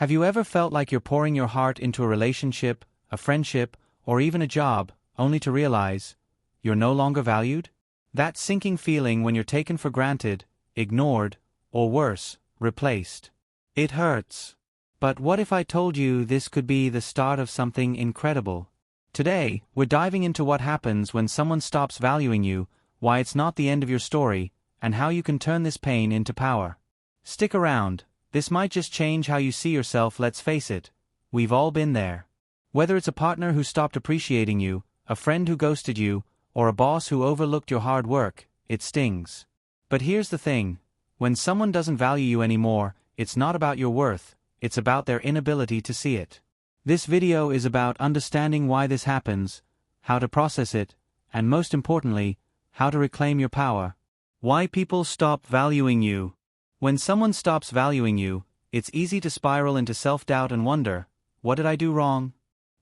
Have you ever felt like you're pouring your heart into a relationship, a friendship, or even a job, only to realize you're no longer valued? That sinking feeling when you're taken for granted, ignored, or worse, replaced. It hurts. But what if I told you this could be the start of something incredible? Today, we're diving into what happens when someone stops valuing you, why it's not the end of your story, and how you can turn this pain into power. Stick around, this might just change how you see yourself. Let's face it, we've all been there. Whether it's a partner who stopped appreciating you, a friend who ghosted you, or a boss who overlooked your hard work, it stings. But here's the thing, when someone doesn't value you anymore, it's not about your worth, it's about their inability to see it. This video is about understanding why this happens, how to process it, and most importantly, how to reclaim your power. Why people stop valuing you. When someone stops valuing you, it's easy to spiral into self-doubt and wonder, what did I do wrong?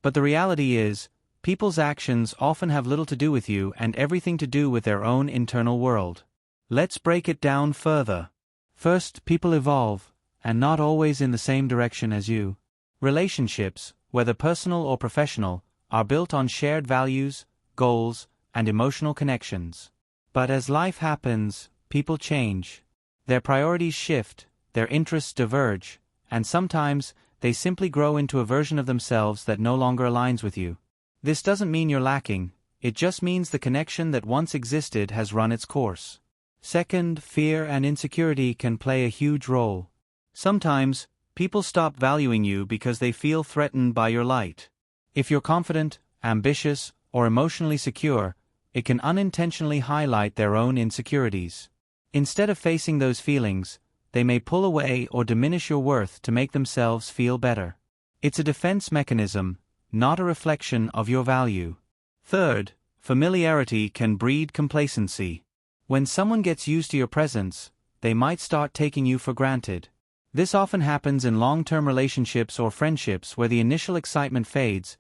But the reality is, people's actions often have little to do with you and everything to do with their own internal world. Let's break it down further. First, people evolve, and not always in the same direction as you. Relationships, whether personal or professional, are built on shared values, goals, and emotional connections. But as life happens, people change. Their priorities shift, their interests diverge, and sometimes, they simply grow into a version of themselves that no longer aligns with you. This doesn't mean you're lacking, it just means the connection that once existed has run its course. Second, fear and insecurity can play a huge role. Sometimes, people stop valuing you because they feel threatened by your light. If you're confident, ambitious, or emotionally secure, it can unintentionally highlight their own insecurities. Instead of facing those feelings, they may pull away or diminish your worth to make themselves feel better. It's a defense mechanism, not a reflection of your value. Third, familiarity can breed complacency. When someone gets used to your presence, they might start taking you for granted. This often happens in long-term relationships or friendships where the initial excitement fades,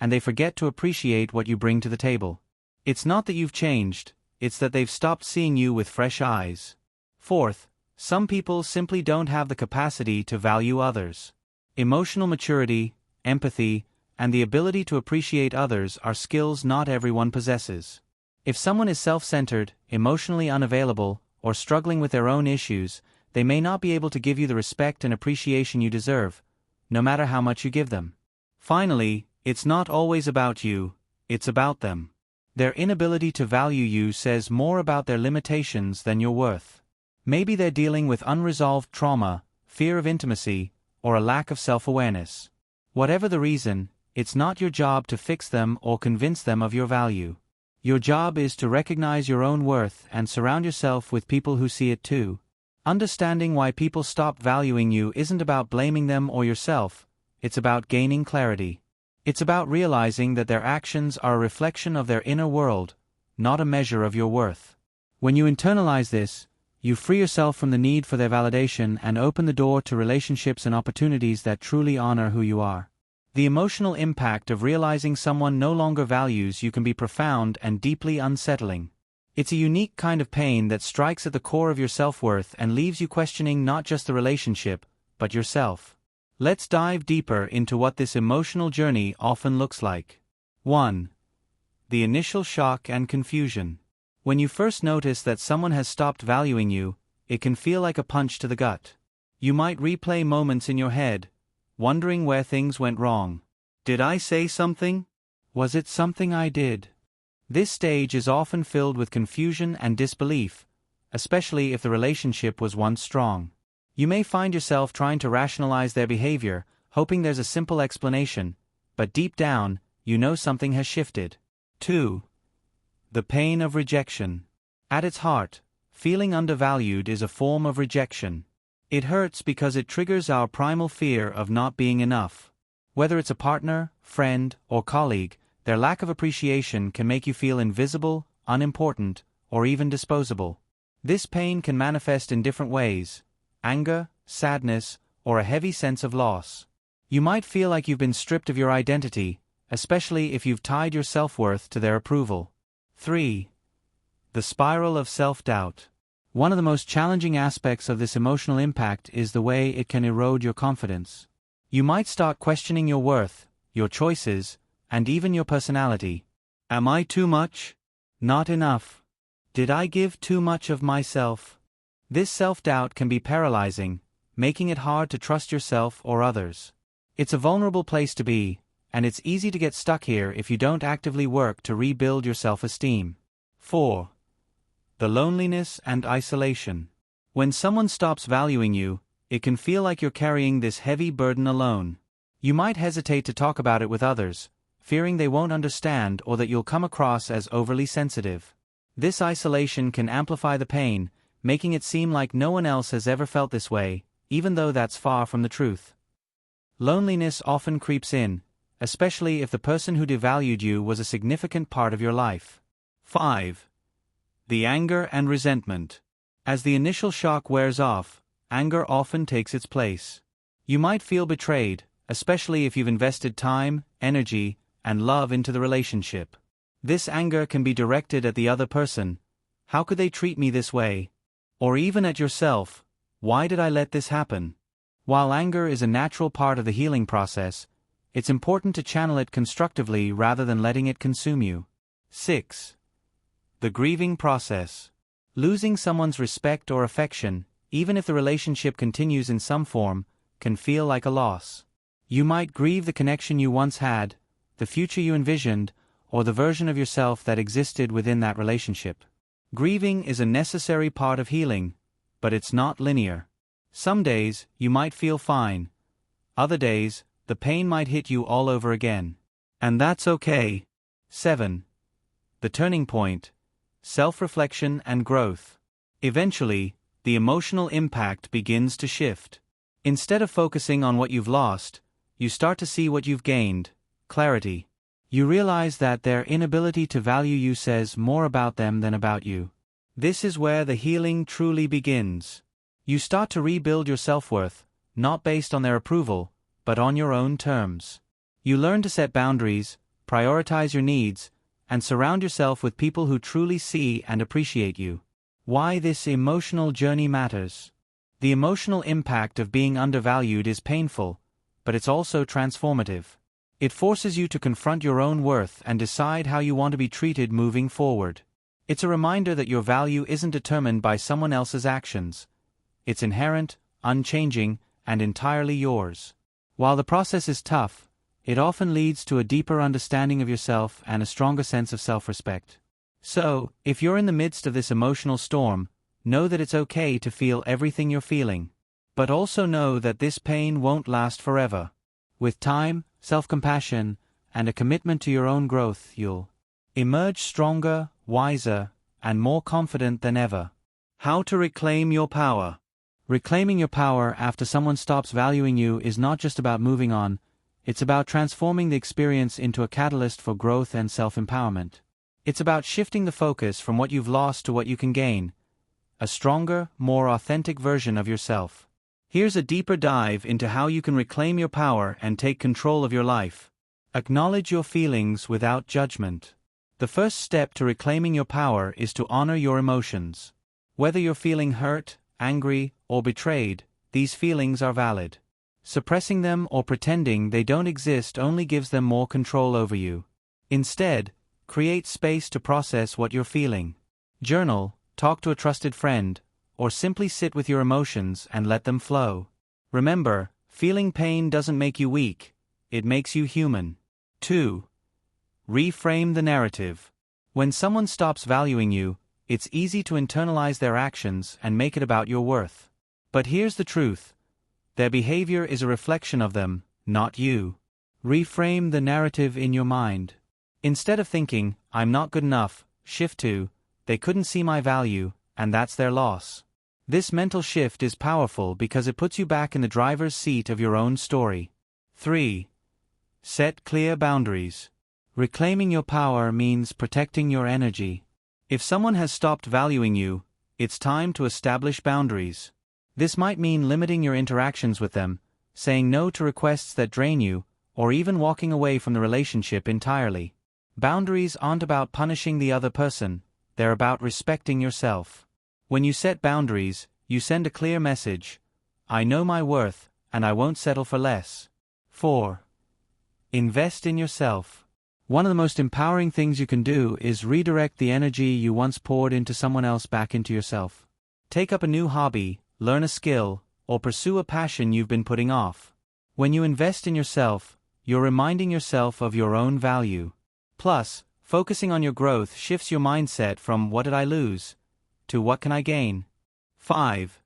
and they forget to appreciate what you bring to the table. It's not that you've changed, it's that they've stopped seeing you with fresh eyes. Fourth, some people simply don't have the capacity to value others. Emotional maturity, empathy, and the ability to appreciate others are skills not everyone possesses. If someone is self-centered, emotionally unavailable, or struggling with their own issues, they may not be able to give you the respect and appreciation you deserve, no matter how much you give them. Finally, it's not always about you, it's about them. Their inability to value you says more about their limitations than your worth. Maybe they're dealing with unresolved trauma, fear of intimacy, or a lack of self-awareness. Whatever the reason, it's not your job to fix them or convince them of your value. Your job is to recognize your own worth and surround yourself with people who see it too. Understanding why people stop valuing you isn't about blaming them or yourself, it's about gaining clarity. It's about realizing that their actions are a reflection of their inner world, not a measure of your worth. When you internalize this, you free yourself from the need for their validation and open the door to relationships and opportunities that truly honor who you are. The emotional impact of realizing someone no longer values you can be profound and deeply unsettling. It's a unique kind of pain that strikes at the core of your self-worth and leaves you questioning not just the relationship, but yourself. Let's dive deeper into what this emotional journey often looks like. 1. The initial shock and confusion. When you first notice that someone has stopped valuing you, it can feel like a punch to the gut. You might replay moments in your head, wondering where things went wrong. Did I say something? Was it something I did? This stage is often filled with confusion and disbelief, especially if the relationship was once strong. You may find yourself trying to rationalize their behavior, hoping there's a simple explanation, but deep down, you know something has shifted. 2. The pain of rejection. At its heart, feeling undervalued is a form of rejection. It hurts because it triggers our primal fear of not being enough. Whether it's a partner, friend, or colleague, their lack of appreciation can make you feel invisible, unimportant, or even disposable. This pain can manifest in different ways: anger, sadness, or a heavy sense of loss. You might feel like you've been stripped of your identity, especially if you've tied your self-worth to their approval. 3. The spiral of self-doubt. One of the most challenging aspects of this emotional impact is the way it can erode your confidence. You might start questioning your worth, your choices, and even your personality. Am I too much? Not enough? Did I give too much of myself? This self-doubt can be paralyzing, making it hard to trust yourself or others. It's a vulnerable place to be, and it's easy to get stuck here if you don't actively work to rebuild your self-esteem. 4. The loneliness and isolation. When someone stops valuing you, it can feel like you're carrying this heavy burden alone. You might hesitate to talk about it with others, fearing they won't understand or that you'll come across as overly sensitive. This isolation can amplify the pain, making it seem like no one else has ever felt this way, even though that's far from the truth. Loneliness often creeps in, especially if the person who devalued you was a significant part of your life. 5. The anger and resentment. As the initial shock wears off, anger often takes its place. You might feel betrayed, especially if you've invested time, energy, and love into the relationship. This anger can be directed at the other person. How could they treat me this way? Or even at yourself. Why did I let this happen? While anger is a natural part of the healing process, it's important to channel it constructively rather than letting it consume you. 6. The grieving process. Losing someone's respect or affection, even if the relationship continues in some form, can feel like a loss. You might grieve the connection you once had, the future you envisioned, or the version of yourself that existed within that relationship. Grieving is a necessary part of healing, but it's not linear. Some days, you might feel fine. Other days, the pain might hit you all over again. And that's okay. 7. The turning point. Self-reflection and growth. Eventually, the emotional impact begins to shift. Instead of focusing on what you've lost, you start to see what you've gained: clarity. You realize that their inability to value you says more about them than about you. This is where the healing truly begins. You start to rebuild your self-worth, not based on their approval, but on your own terms. You learn to set boundaries, prioritize your needs, and surround yourself with people who truly see and appreciate you. Why this emotional journey matters. The emotional impact of being undervalued is painful, but it's also transformative. It forces you to confront your own worth and decide how you want to be treated moving forward. It's a reminder that your value isn't determined by someone else's actions. It's inherent, unchanging, and entirely yours. While the process is tough, it often leads to a deeper understanding of yourself and a stronger sense of self-respect. So, if you're in the midst of this emotional storm, know that it's okay to feel everything you're feeling. But also know that this pain won't last forever. With time, self-compassion, and a commitment to your own growth, you'll emerge stronger, wiser, and more confident than ever. How to reclaim your power. Reclaiming your power after someone stops valuing you is not just about moving on, it's about transforming the experience into a catalyst for growth and self-empowerment. It's about shifting the focus from what you've lost to what you can gain, a stronger, more authentic version of yourself. Here's a deeper dive into how you can reclaim your power and take control of your life. Acknowledge your feelings without judgment. The first step to reclaiming your power is to honor your emotions. Whether you're feeling hurt, angry, or betrayed, these feelings are valid. Suppressing them or pretending they don't exist only gives them more control over you. Instead, create space to process what you're feeling. Journal, talk to a trusted friend, or simply sit with your emotions and let them flow. Remember, feeling pain doesn't make you weak, it makes you human. 2. Reframe the narrative. When someone stops valuing you, it's easy to internalize their actions and make it about your worth. But here's the truth. Their behavior is a reflection of them, not you. Reframe the narrative in your mind. Instead of thinking, "I'm not good enough," shift to, "They couldn't see my value, and that's their loss." This mental shift is powerful because it puts you back in the driver's seat of your own story. 3. Set clear boundaries. Reclaiming your power means protecting your energy. If someone has stopped valuing you, it's time to establish boundaries. This might mean limiting your interactions with them, saying no to requests that drain you, or even walking away from the relationship entirely. Boundaries aren't about punishing the other person, they're about respecting yourself. When you set boundaries, you send a clear message: I know my worth, and I won't settle for less. 4. Invest in yourself. One of the most empowering things you can do is redirect the energy you once poured into someone else back into yourself. Take up a new hobby, learn a skill, or pursue a passion you've been putting off. When you invest in yourself, you're reminding yourself of your own value. Plus, focusing on your growth shifts your mindset from "what did I lose?" to "what can I gain?" 5.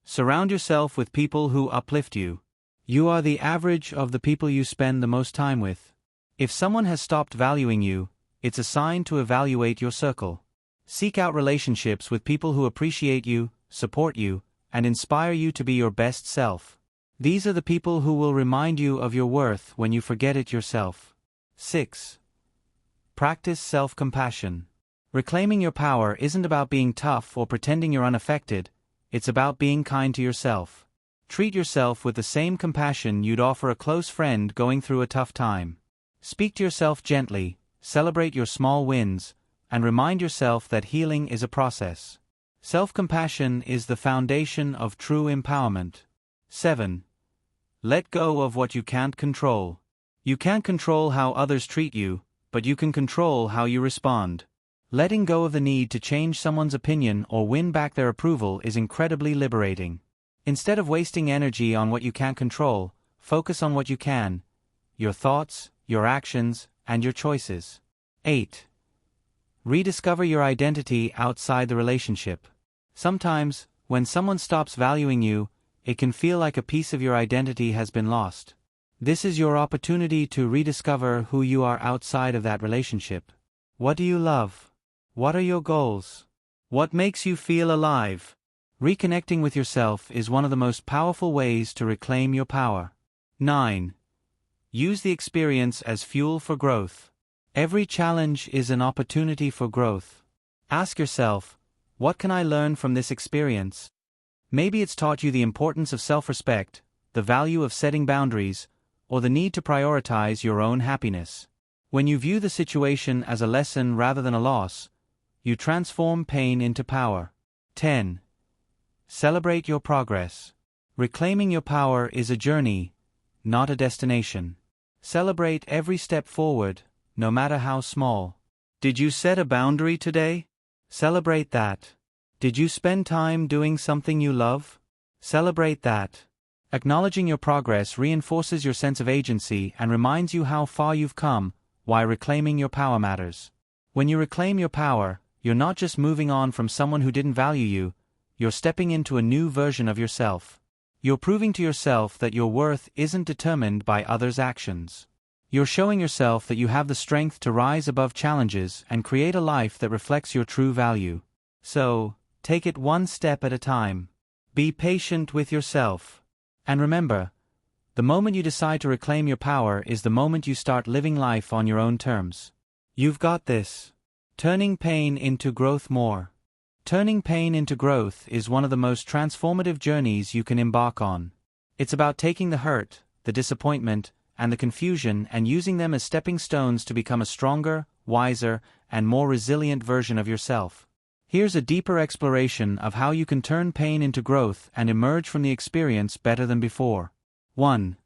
Surround yourself with people who uplift you. You are the average of the people you spend the most time with. If someone has stopped valuing you, it's a sign to evaluate your circle. Seek out relationships with people who appreciate you, support you, and inspire you to be your best self. These are the people who will remind you of your worth when you forget it yourself. 6. Practice self-compassion. Reclaiming your power isn't about being tough or pretending you're unaffected, it's about being kind to yourself. Treat yourself with the same compassion you'd offer a close friend going through a tough time. Speak to yourself gently, celebrate your small wins, and remind yourself that healing is a process. Self-compassion is the foundation of true empowerment. 7. Let go of what you can't control. You can't control how others treat you, but you can control how you respond. Letting go of the need to change someone's opinion or win back their approval is incredibly liberating. Instead of wasting energy on what you can't control, focus on what you can: your thoughts, your actions, and your choices. 8. Rediscover your identity outside the relationship. Sometimes, when someone stops valuing you, it can feel like a piece of your identity has been lost. This is your opportunity to rediscover who you are outside of that relationship. What do you love? What are your goals? What makes you feel alive? Reconnecting with yourself is one of the most powerful ways to reclaim your power. 9. Use the experience as fuel for growth. Every challenge is an opportunity for growth. Ask yourself, what can I learn from this experience? Maybe it's taught you the importance of self-respect, the value of setting boundaries, or the need to prioritize your own happiness. When you view the situation as a lesson rather than a loss, you transform pain into power. 10. Celebrate your progress. Reclaiming your power is a journey, not a destination. Celebrate every step forward, no matter how small. Did you set a boundary today? Celebrate that. Did you spend time doing something you love? Celebrate that. Acknowledging your progress reinforces your sense of agency and reminds you how far you've come, why reclaiming your power matters. When you reclaim your power, you're not just moving on from someone who didn't value you, you're stepping into a new version of yourself. You're proving to yourself that your worth isn't determined by others' actions. You're showing yourself that you have the strength to rise above challenges and create a life that reflects your true value. So, take it one step at a time. Be patient with yourself. And remember, the moment you decide to reclaim your power is the moment you start living life on your own terms. You've got this. Turning pain into growth more. Turning pain into growth is one of the most transformative journeys you can embark on. It's about taking the hurt, the disappointment, and the confusion and using them as stepping stones to become a stronger, wiser, and more resilient version of yourself. Here's a deeper exploration of how you can turn pain into growth and emerge from the experience better than before. 1.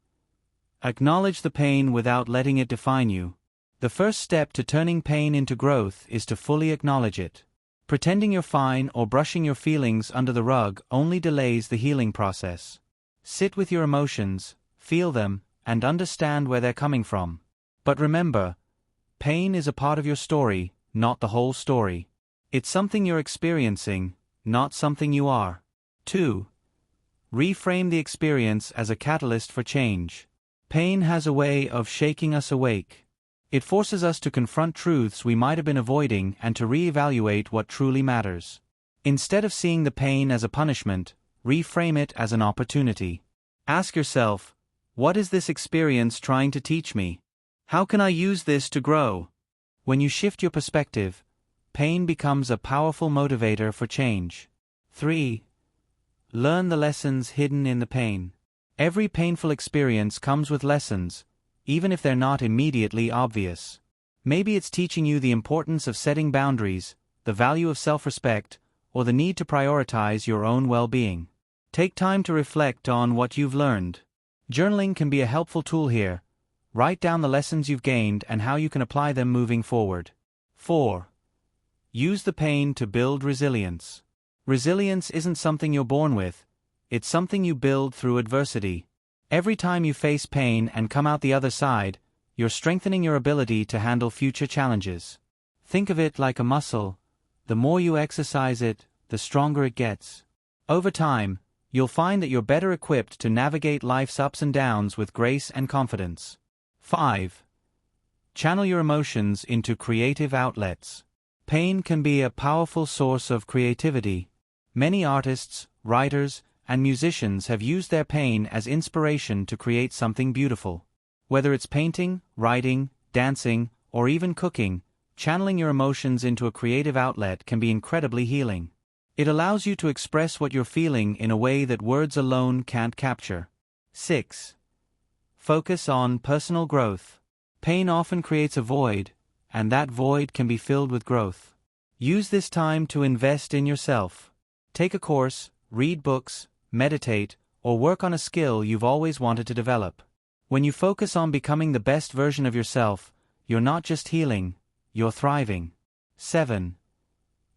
Acknowledge the pain without letting it define you. The first step to turning pain into growth is to fully acknowledge it. Pretending you're fine or brushing your feelings under the rug only delays the healing process. Sit with your emotions, feel them, and understand where they're coming from. But remember, pain is a part of your story, not the whole story. It's something you're experiencing, not something you are. 2. Reframe the experience as a catalyst for change. Pain has a way of shaking us awake. It forces us to confront truths we might have been avoiding and to reevaluate what truly matters. Instead of seeing the pain as a punishment, reframe it as an opportunity. Ask yourself, what is this experience trying to teach me? How can I use this to grow? When you shift your perspective, pain becomes a powerful motivator for change. 3. Learn the lessons hidden in the pain. Every painful experience comes with lessons, even if they're not immediately obvious. Maybe it's teaching you the importance of setting boundaries, the value of self-respect, or the need to prioritize your own well-being. Take time to reflect on what you've learned. Journaling can be a helpful tool here. Write down the lessons you've gained and how you can apply them moving forward. 4. Use the pain to build resilience. Resilience isn't something you're born with, it's something you build through adversity. Every time you face pain and come out the other side, you're strengthening your ability to handle future challenges. Think of it like a muscle. The more you exercise it, the stronger it gets. Over time, you'll find that you're better equipped to navigate life's ups and downs with grace and confidence. 5. Channel your emotions into creative outlets. Pain can be a powerful source of creativity. Many artists, writers, and musicians have used their pain as inspiration to create something beautiful. Whether it's painting, writing, dancing, or even cooking, channeling your emotions into a creative outlet can be incredibly healing. It allows you to express what you're feeling in a way that words alone can't capture. 6. Focus on personal growth. Pain often creates a void, and that void can be filled with growth. Use this time to invest in yourself. Take a course, read books, meditate, or work on a skill you've always wanted to develop. When you focus on becoming the best version of yourself, you're not just healing, you're thriving. 7.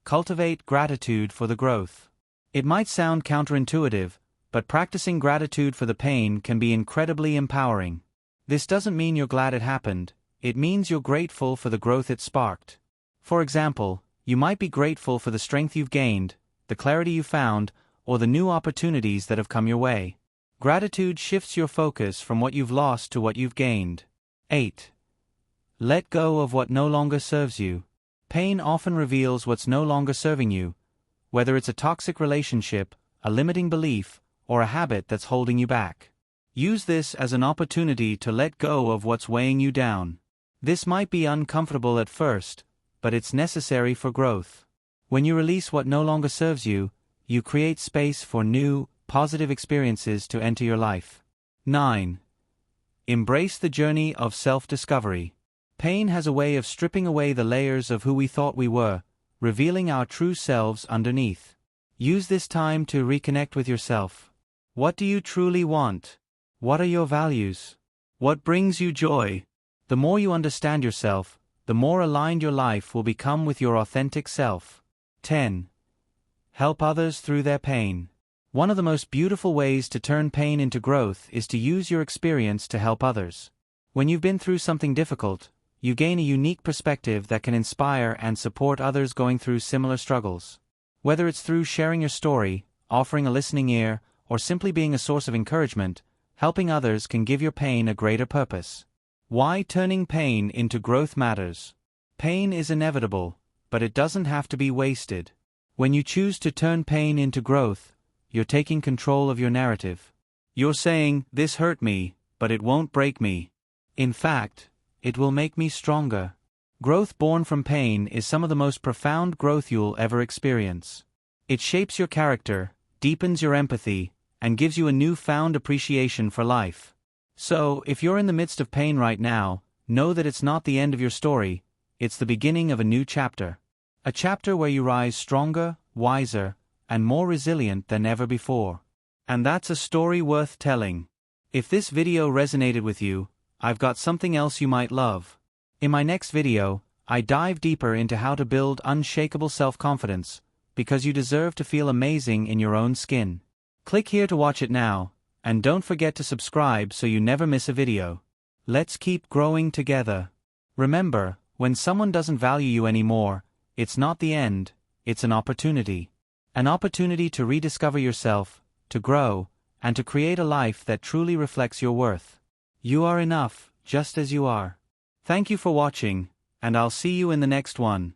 Cultivate gratitude for the growth. It might sound counterintuitive, but practicing gratitude for the pain can be incredibly empowering. This doesn't mean you're glad it happened, it means you're grateful for the growth it sparked. For example, you might be grateful for the strength you've gained, the clarity you found, or the new opportunities that have come your way. Gratitude shifts your focus from what you've lost to what you've gained. 8. Let go of what no longer serves you. Pain often reveals what's no longer serving you, whether it's a toxic relationship, a limiting belief, or a habit that's holding you back. Use this as an opportunity to let go of what's weighing you down. This might be uncomfortable at first, but it's necessary for growth. When you release what no longer serves you, you create space for new, positive experiences to enter your life. 9. Embrace the journey of self-discovery. Pain has a way of stripping away the layers of who we thought we were, revealing our true selves underneath. Use this time to reconnect with yourself. What do you truly want? What are your values? What brings you joy? The more you understand yourself, the more aligned your life will become with your authentic self. 10. Help others through their pain. One of the most beautiful ways to turn pain into growth is to use your experience to help others. When you've been through something difficult, you gain a unique perspective that can inspire and support others going through similar struggles. Whether it's through sharing your story, offering a listening ear, or simply being a source of encouragement, helping others can give your pain a greater purpose. Why turning pain into growth matters. Pain is inevitable, but it doesn't have to be wasted. When you choose to turn pain into growth, you're taking control of your narrative. You're saying, "This hurt me, but it won't break me. In fact, it will make me stronger." Growth born from pain is some of the most profound growth you'll ever experience. It shapes your character, deepens your empathy, and gives you a newfound appreciation for life. So, if you're in the midst of pain right now, know that it's not the end of your story, it's the beginning of a new chapter. A chapter where you rise stronger, wiser, and more resilient than ever before. And that's a story worth telling. If this video resonated with you, I've got something else you might love. In my next video, I dive deeper into how to build unshakable self-confidence, because you deserve to feel amazing in your own skin. Click here to watch it now, and don't forget to subscribe so you never miss a video. Let's keep growing together. Remember, when someone doesn't value you anymore, it's not the end, it's an opportunity. An opportunity to rediscover yourself, to grow, and to create a life that truly reflects your worth. You are enough, just as you are. Thank you for watching, and I'll see you in the next one.